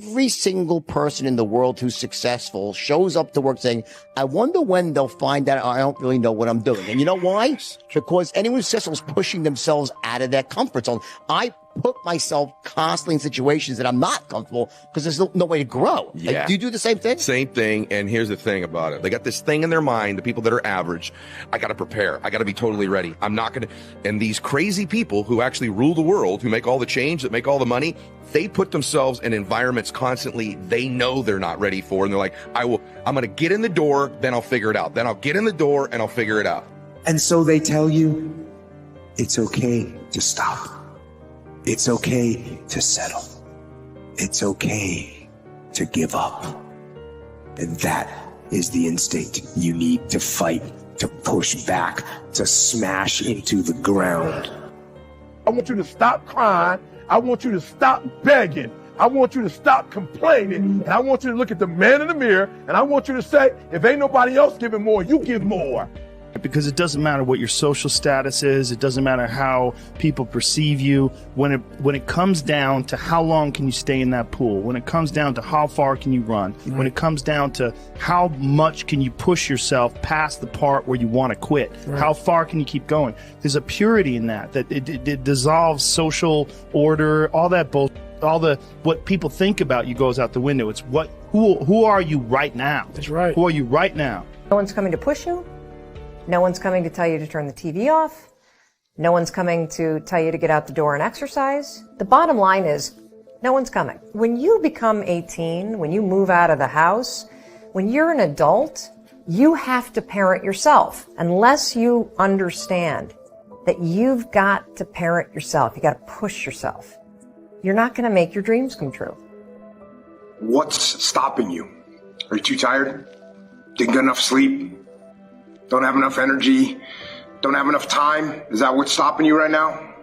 Every single person in the world who's successful shows up to work saying, I wonder when they'll find out I don't really know what I'm doing. And you know why? Because anyone who's successful is pushing themselves out of their comfort zone. I put myself constantly in situations that I'm not comfortable because there's no way to grow. Yeah. Like, do you do the same thing? Same thing. And here's the thing about it. They got this thing in their mind, the people that are average. I got to prepare. I got to be totally ready. I'm not going to. And these crazy people who actually rule the world, who make all the change, that make all the money, they put themselves in environments constantly they know they're not ready for. And they're like, I'm going to get in the door, then I'll figure it out. Then I'll get in the door and I'll figure it out. And so they tell you it's okay to stop. It's okay to settle. It's okay to give up. And that is the instinct you need to fight, to push back, to smash into the ground. I want you to stop crying. I want you to stop begging. I want you to stop complaining. And I want you to look at the man in the mirror. And I want you to say, if ain't nobody else giving more, you give more. Because it doesn't matter what your social status is. It doesn't matter how people perceive you. When it comes down to how long can you stay in that pool, when it comes down to how far can you run, when it comes down to how much can you push yourself past the part where you want to quit, how far can you keep going, there's a purity in that it dissolves social order, all that bullshit. What people think about you goes out the window. It's who are you right now? That's right. Who are you right now? No one's coming to push you. No one's coming to tell you to turn the TV off. No one's coming to tell you to get out the door and exercise. The bottom line is, no one's coming. When you become 18, when you move out of the house, when you're an adult, you have to parent yourself. Unless you understand that you've got to parent yourself, you got to push yourself, you're not going to make your dreams come true. What's stopping you? Are you too tired? Didn't get enough sleep? Don't have enough energy? Don't have enough time? Is that what's stopping you right now?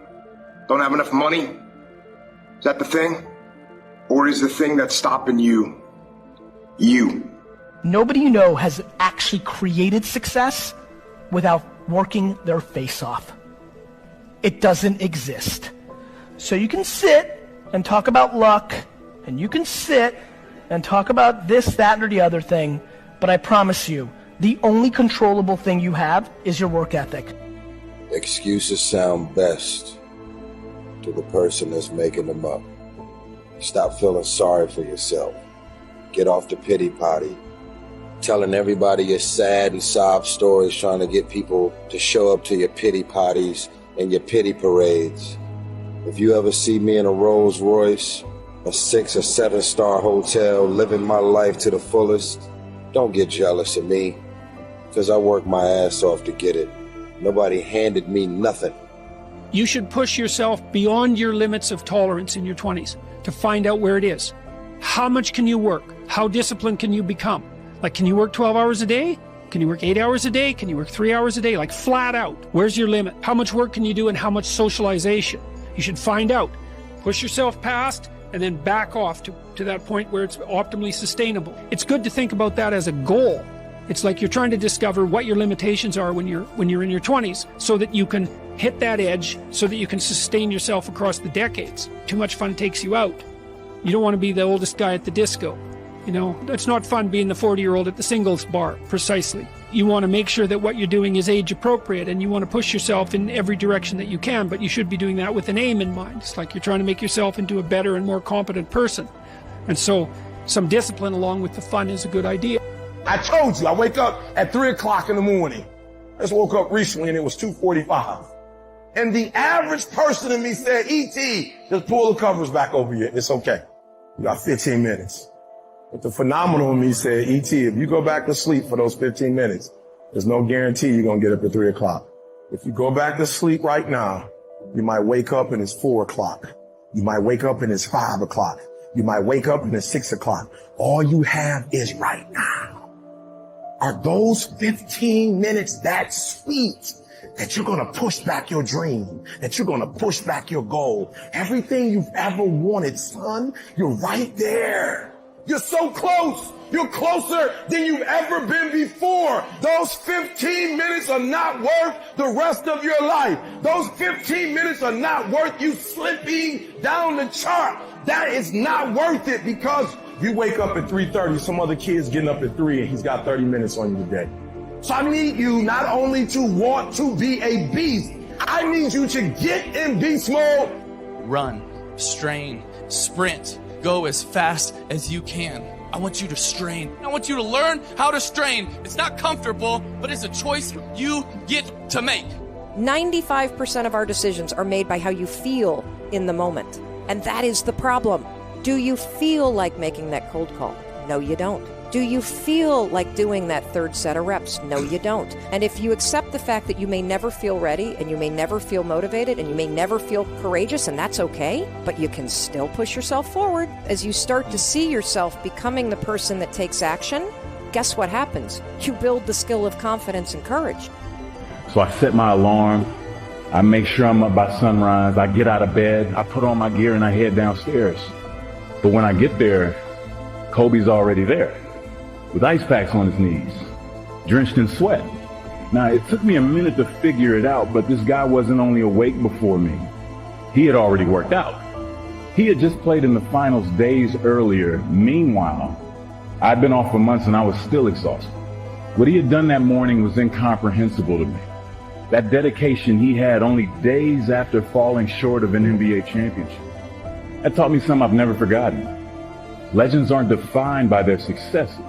Don't have enough money? Is that the thing? Or is the thing that's stopping you, you? Nobody you know has actually created success without working their face off. It doesn't exist. So you can sit and talk about luck, and you can sit and talk about this, that, or the other thing, but I promise you, the only controllable thing you have is your work ethic. Excuses sound best to the person that's making them up. Stop feeling sorry for yourself. Get off the pity potty. Telling everybody your sad and sob stories, trying to get people to show up to your pity potties and your pity parades. If you ever see me in a Rolls Royce, a 6 or 7 star hotel, living my life to the fullest, don't get jealous of me, because I worked my ass off to get it. Nobody handed me nothing. You should push yourself beyond your limits of tolerance in your 20s to find out where it is. How much can you work? How disciplined can you become? Like, can you work 12 hours a day? Can you work 8 hours a day? Can you work 3 hours a day? Like, flat out. Where's your limit? How much work can you do and how much socialization? You should find out. Push yourself past and then back off to that point where it's optimally sustainable. It's good to think about that as a goal. It's like you're trying to discover what your limitations are when you're in your 20s so that you can hit that edge, so that you can sustain yourself across the decades. Too much fun takes you out. You don't want to be the oldest guy at the disco. You know, it's not fun being the 40-year-old at the singles bar, precisely. You want to make sure that what you're doing is age appropriate, and you want to push yourself in every direction that you can, but you should be doing that with an aim in mind. It's like you're trying to make yourself into a better and more competent person. And so some discipline along with the fun is a good idea. I told you, I wake up at 3 o'clock in the morning. I just woke up recently and it was 2:45. And the average person in me said, E.T., just pull the covers back over you. It's okay. You got 15 minutes. But the phenomenal in me said, E.T., if you go back to sleep for those 15 minutes, there's no guarantee you're going to get up at 3 o'clock. If you go back to sleep right now, you might wake up and it's 4 o'clock. You might wake up and it's 5 o'clock. You might wake up and it's 6 o'clock. All you have is right now. Are those 15 minutes that sweet that you're going to push back your dream, that you're going to push back your goal? Everything you've ever wanted, son, you're right there. You're so close. You're closer than you've ever been before. Those 15 minutes are not worth the rest of your life. Those 15 minutes are not worth you slipping down the chart. That is not worth it because you wake up at 3:30, some other kid's getting up at 3 and he's got 30 minutes on you today. So I need you not only to want to be a beast, I need you to get in beast mode. Run, strain, sprint, go as fast as you can. I want you to strain. I want you to learn how to strain. It's not comfortable, but it's a choice you get to make. 95% of our decisions are made by how you feel in the moment. And that is the problem. Do you feel like making that cold call? No, you don't. Do you feel like doing that third set of reps? No, you don't. And if you accept the fact that you may never feel ready and you may never feel motivated and you may never feel courageous, and that's okay, but you can still push yourself forward. As you start to see yourself becoming the person that takes action, guess what happens? You build the skill of confidence and courage. So I set my alarm. I make sure I'm up by sunrise. I get out of bed. I put on my gear and I head downstairs. But when I get there, Kobe's already there with ice packs on his knees, drenched in sweat. Now, it took me a minute to figure it out, but this guy wasn't only awake before me. He had already worked out. He had just played in the finals days earlier. Meanwhile, I'd been off for months and I was still exhausted. What he had done that morning was incomprehensible to me. That dedication he had only days after falling short of an NBA championship. That taught me something I've never forgotten. Legends aren't defined by their successes.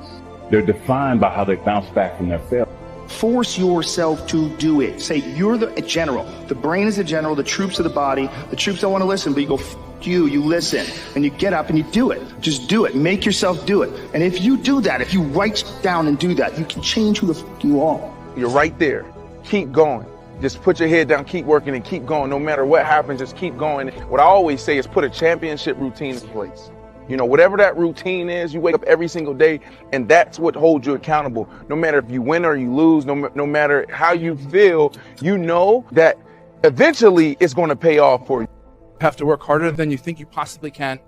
They're defined by how they bounce back from their failure. Force yourself to do it. Say, you're the general. The brain is the general, the troops are the body. The troops don't want to listen, but you go, you listen. And you get up and you do it. Just do it. Make yourself do it. And if you do that, if you write down and do that, you can change who the you are. You're right there. Keep going. Just put your head down, keep working, and keep going. No matter what happens, just keep going. What I always say is put a championship routine in place. You know, whatever that routine is, you wake up every single day, and that's what holds you accountable. No matter if you win or you lose, no matter how you feel, you know that eventually it's going to pay off for you. You have to work harder than you think you possibly can.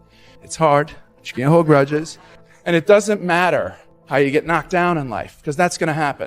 It's hard, but you can't hold grudges. And it doesn't matter how you get knocked down in life, because that's going to happen.